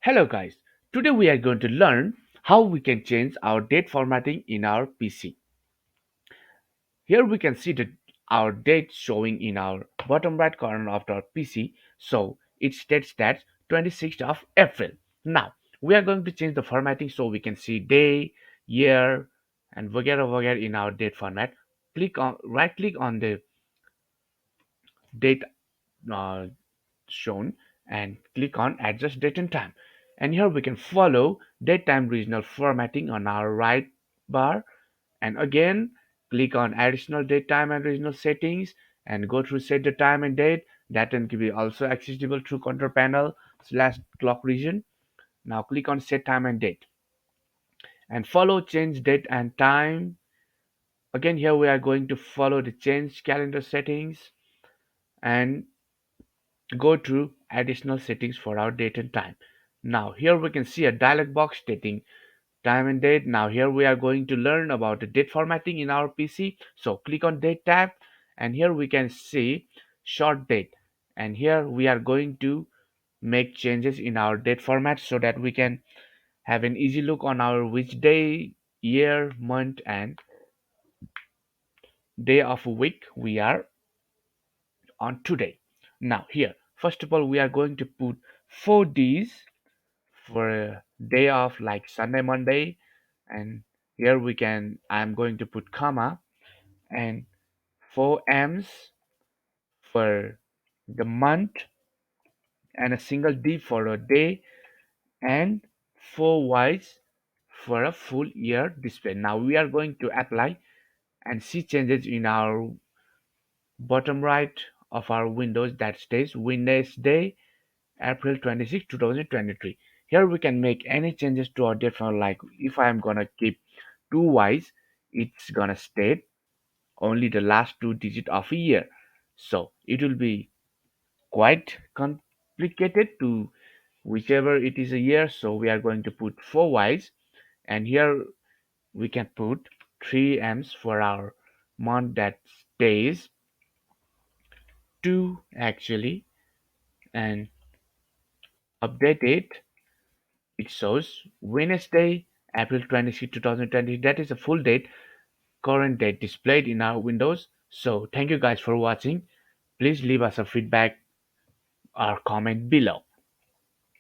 Hello guys, today we are going to learn how we can change our date formatting in our PC. Here we can see our date showing in our bottom right corner of our PC. So it states that 26th of April. Now we are going to change the formatting so we can see day, year and वगैरह in our date format. Right click on the date uh, shown and click on adjust date and time, and here we can follow date time regional formatting on our right bar, and again click on additional date time and regional settings and go through set the time and date that can be also accessible through control panel slash clock region. Now click on set time and date and follow change date and time. Again here we are going to follow the change calendar settings and go through additional settings for our date and time. Now here we can see a dialog box stating time and date. Now here we are going to learn about the date formatting in our PC. So click on date tab and here we can see short date, and here we are going to make changes in our date format so that we can have an easy look on our which day, year, month and day of a week we are on today. Now here first of all we are going to put 4 Ds for a day off like Sunday, Monday, and here we can I'm going to put comma and 4 M's for the month and a single D for a day and 4 Y's for a full year display. Now we are going to apply and see changes in our bottom right of our windows that stays Wednesday, April 26, 2023. Here we can make any changes to our different, like if I'm gonna keep 2 Y's, it's gonna state only the last 2 digits of a year. So it will be quite complicated to whichever it is a year. So we are going to put 4 Y's, and here we can put 3 M's for our month that stays 2 actually, and update it. It shows Wednesday, April 26, 2020. That is a full date, current date displayed in our windows. So thank you guys for watching. Please leave us a feedback or comment below.